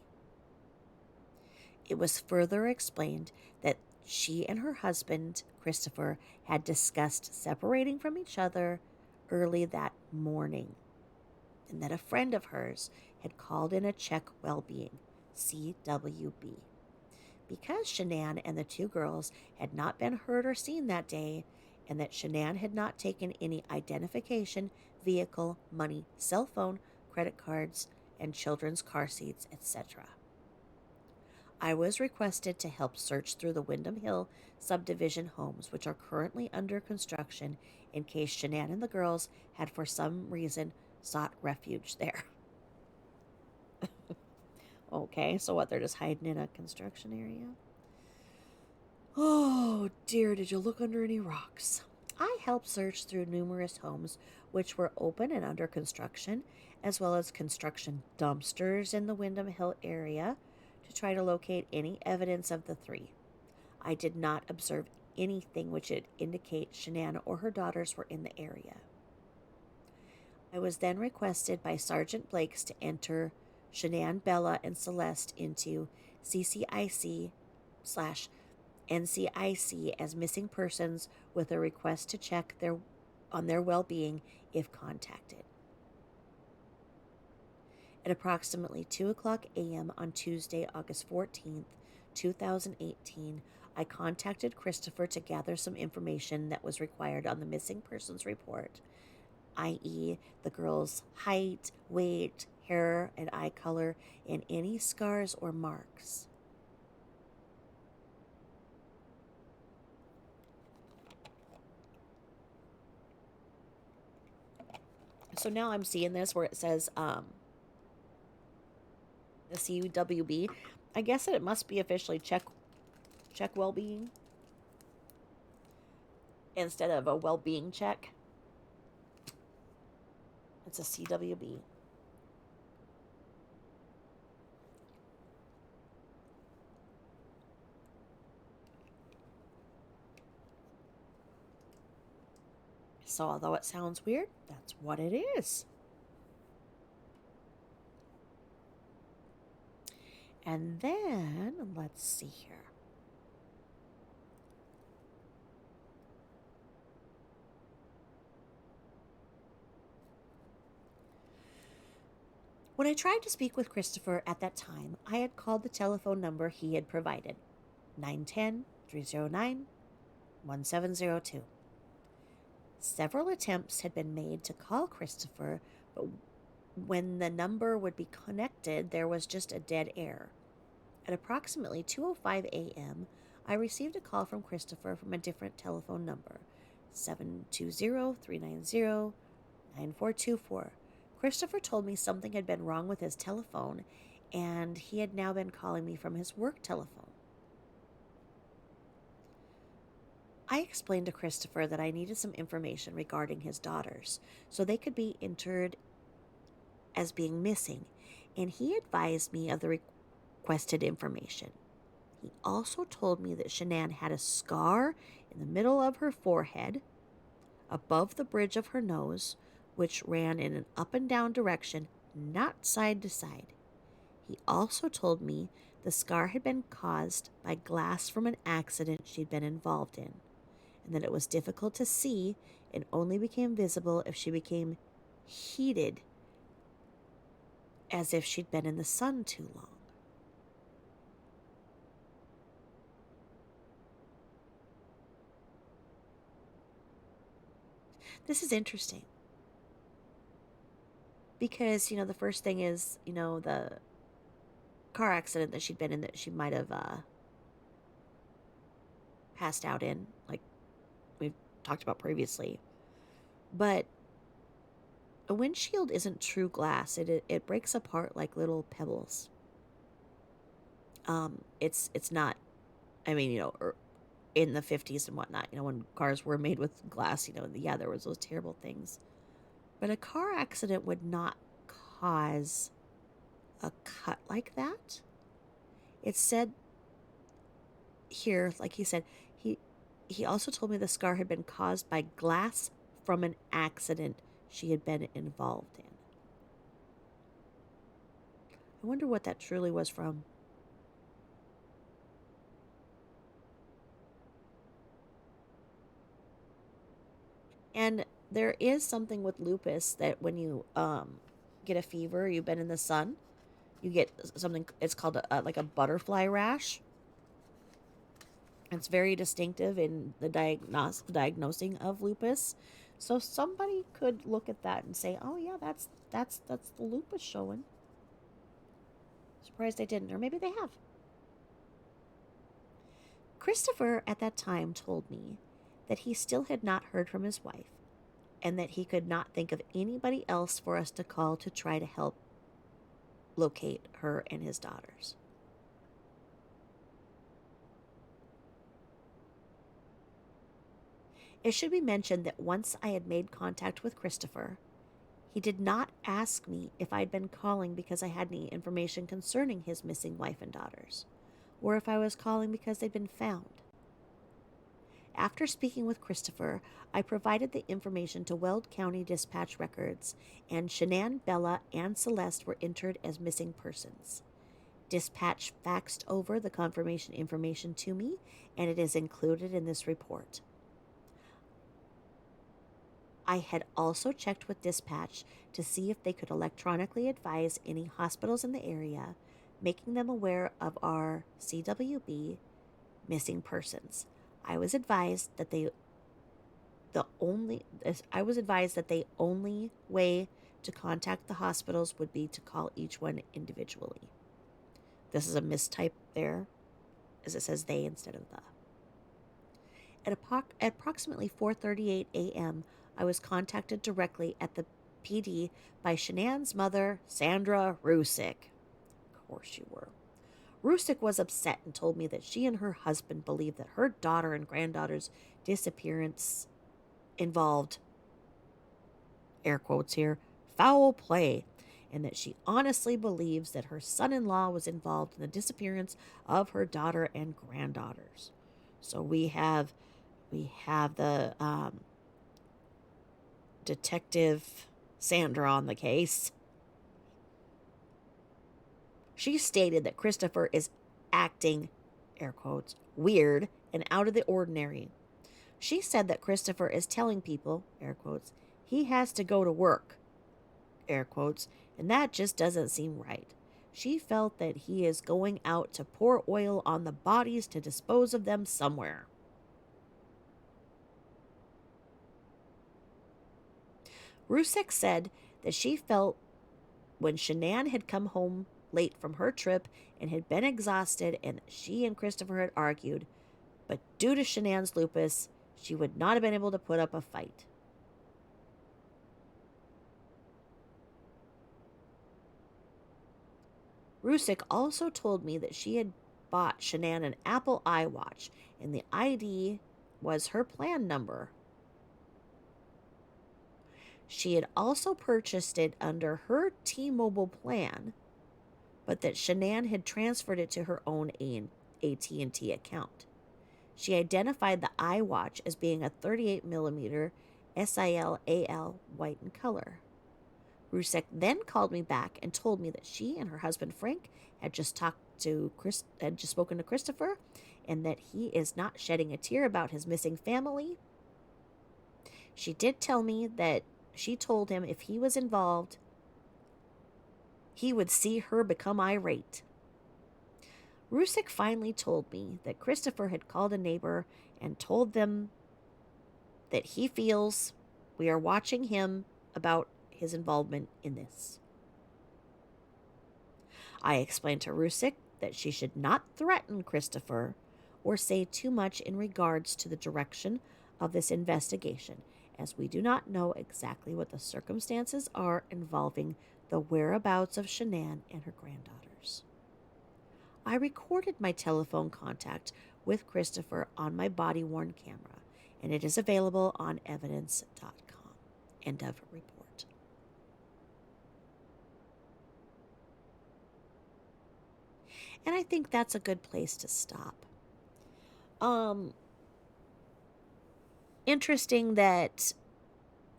It was further explained that she and her husband, Christopher, had discussed separating from each other early that morning, and that a friend of hers had called in a check well-being, CWB. Because Shanann and the 2 girls had not been heard or seen that day, and that Shanann had not taken any identification, vehicle, money, cell phone, credit cards, and children's car seats, etc. I was requested to help search through the Windham Hill subdivision homes, which are currently under construction, in case Shanann and the girls had for some reason sought refuge there. Okay, so what, they're just hiding in a construction area? Oh dear, did you look under any rocks? I helped search through numerous homes which were open and under construction, as well as construction dumpsters in the Windham Hill area, to try to locate any evidence of the 3. I did not observe anything which would indicate Shanann or her daughters were in the area. I was then requested by Sergeant Blakes to enter Shanann, Bella, and Celeste into CCIC/NCIC as missing persons, with a request to check on their well-being if contacted. At approximately 2 o'clock a.m. on Tuesday, August 14th, 2018, I contacted Christopher to gather some information that was required on the missing persons report, i.e. the girl's height, weight, hair and eye color, and any scars or marks. So now I'm seeing this where it says the CWB. I guess that it must be officially check well-being instead of a well-being check. It's a CWB. So although it sounds weird, that's what it is. And then, let's see here. When I tried to speak with Christopher at that time, I had called the telephone number he had provided, 910-309-1702. Several attempts had been made to call Christopher, but when the number would be connected, there was just a dead air. At approximately 2:05 a.m., I received a call from Christopher from a different telephone number, 720-390-9424. Christopher told me something had been wrong with his telephone, and he had now been calling me from his work telephone. I explained to Christopher that I needed some information regarding his daughters so they could be entered as being missing, and he advised me of the requested information. He also told me that Shanann had a scar in the middle of her forehead, above the bridge of her nose, which ran in an up and down direction, not side to side. He also told me the scar had been caused by glass from an accident she'd been involved in, and that it was difficult to see and only became visible if she became heated, as if she'd been in the sun too long. This is interesting because, the first thing is, the car accident that she'd been in that she might have passed out in, like we've talked about previously. But a windshield isn't true glass. It breaks apart like little pebbles. It's not. I mean, in the 50s and whatnot, when cars were made with glass, yeah, there was those terrible things. But a car accident would not cause a cut like that. It said here, like he said, he also told me the scar had been caused by glass from an accident she had been involved in. I wonder what that truly was from. And there is something with lupus that when you get a fever, you've been in the sun, you get something. It's called like a butterfly rash. It's very distinctive in the diagnosing of lupus. So somebody could look at that and say, "Oh yeah, that's the lupus showing." Surprised they didn't, or maybe they have. Christopher at that time told me that he still had not heard from his wife and that he could not think of anybody else for us to call to try to help locate her and his daughters. It should be mentioned that once I had made contact with Christopher, he did not ask me if I'd been calling because I had any information concerning his missing wife and daughters, or if I was calling because they'd been found. After speaking with Christopher, I provided the information to Weld County Dispatch records, and Shanann, Bella, and Celeste were entered as missing persons. Dispatch faxed over the confirmation information to me, and it is included in this report. I had also checked with Dispatch to see if they could electronically advise any hospitals in the area, making them aware of our CWB missing persons. I was advised that the only way to contact the hospitals would be to call each one individually. This is a mistype there, as it says they instead of the. At approximately 4:38 a.m., I was contacted directly at the PD by Shanann's mother, Sandra Rusick. Of course you were. Rusick was upset and told me that she and her husband believed that her daughter and granddaughter's disappearance involved, air quotes here, foul play, and that she honestly believes that her son-in-law was involved in the disappearance of her daughter and granddaughters. So we have the Detective Sandra on the case. She stated that Christopher is acting, air quotes, weird and out of the ordinary. She said that Christopher is telling people, air quotes, he has to go to work, air quotes, and that just doesn't seem right. She felt that he is going out to pour oil on the bodies to dispose of them somewhere. Rusick said that she felt when Shanann had come home late from her trip and had been exhausted and she and Christopher had argued, but due to Shanann's lupus, she would not have been able to put up a fight. Rusick also told me that she had bought Shanann an Apple iWatch, and the ID was her plan number. She had also purchased it under her T-Mobile plan, but that Shanann had transferred it to her own AT&T account. She identified the iWatch as being a 38 millimeter SIL-AL white in color. Rusek then called me back and told me that she and her husband Frank had just spoken to Christopher, and that he is not shedding a tear about his missing family. She did tell me that she told him if he was involved, he would see her become irate. Rusek finally told me that Christopher had called a neighbor and told them that he feels we are watching him about his involvement in this. I explained to Rusek that she should not threaten Christopher or say too much in regards to the direction of this investigation, as we do not know exactly what the circumstances are involving the whereabouts of Shanann and her granddaughters. I recorded my telephone contact with Christopher on my body-worn camera, and it is available on evidence.com. End of report. And I think that's a good place to stop. Interesting that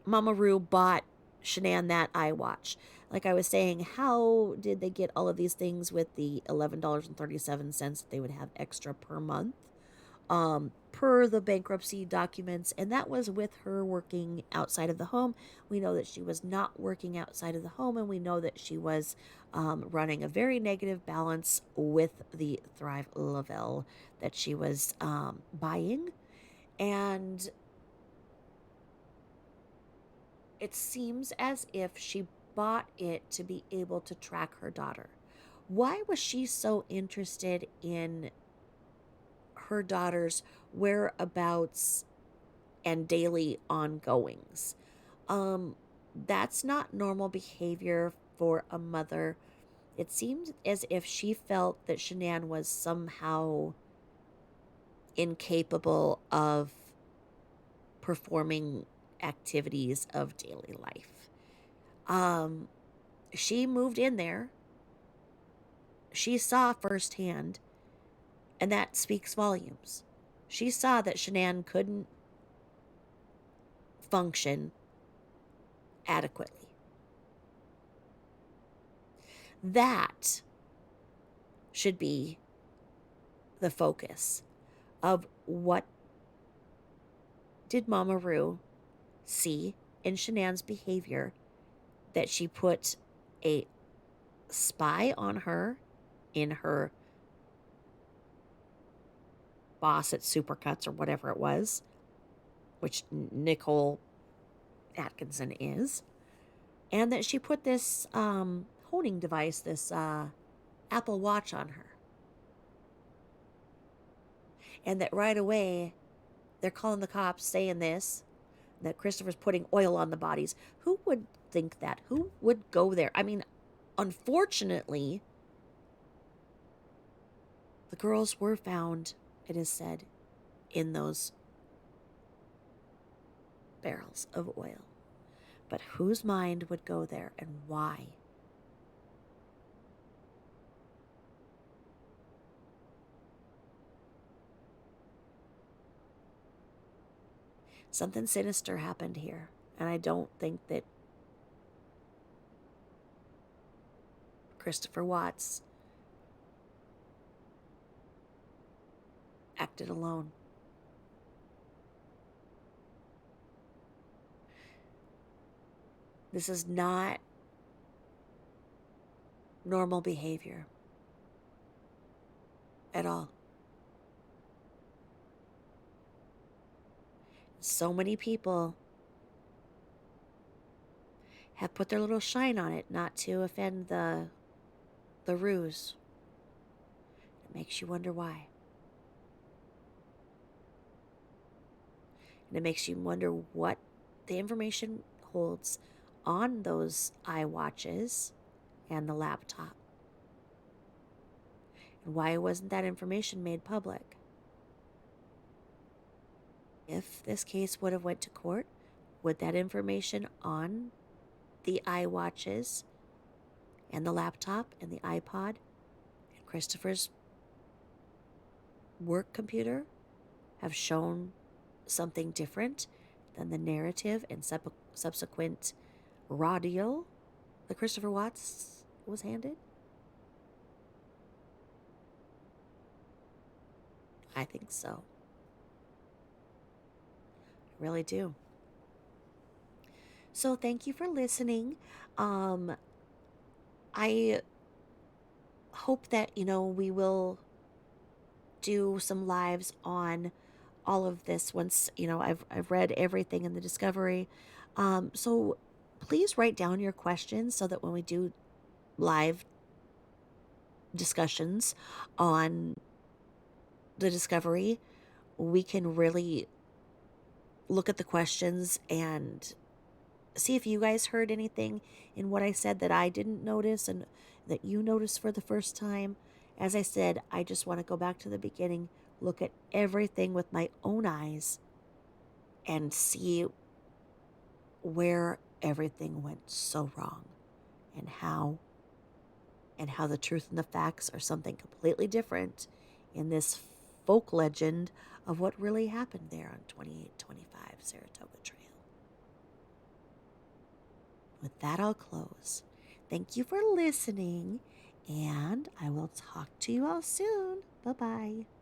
Mama Rue bought Shanann that iWatch. Like I was saying, how did they get all of these things with the $11.37 that they would have extra per month? Per the bankruptcy documents, and that was with her working outside of the home. We know that she was not working outside of the home, and we know that she was running a very negative balance with the Thrive Lavelle that she was buying. And it seems as if she bought it to be able to track her daughter. Why was she so interested in her daughter's whereabouts and daily ongoings? That's not normal behavior for a mother. It seemed as if she felt that Shanann was somehow incapable of performing activities of daily life. She moved in there. She saw firsthand, and that speaks volumes. She saw that Shanann couldn't function adequately. That should be the focus of what did Mama Rue see in Shanann's behavior that she put a spy on her in her boss at Supercuts or whatever it was, which Nicole Atkinson is, and that she put this honing device, this Apple Watch on her. And that right away, they're calling the cops saying this, that Christopher's putting oil on the bodies. Who would think that? Who would go there? I mean, unfortunately, the girls were found, it is said, in those barrels of oil. But whose mind would go there, and why? Something sinister happened here, and I don't think that Christopher Watts acted alone. This is not normal behavior at all. So many people have put their little shine on it, not to offend the ruse. It makes you wonder why. And it makes you wonder what the information holds on those iWatches and the laptop. And why wasn't that information made public? if this case would have went to court, would that information on the iWatches and the laptop and the iPod and Christopher's work computer have shown something different than the narrative and subsequent raw deal that Christopher Watts was handed? I think so. I really do. So thank you for listening. Um, I hope that, we will do some lives on all of this once, I've read everything in the discovery. So please write down your questions so that when we do live discussions on the discovery, we can really look at the questions and see if you guys heard anything in what I said that I didn't notice and that you noticed for the first time. As I said, I just want to go back to the beginning, look at everything with my own eyes, and see where everything went so wrong and how the truth and the facts are something completely different in this folk legend of what really happened there on 2825 Saratoga Trail. With that, I'll close. Thank you for listening, and I will talk to you all soon. Bye-bye.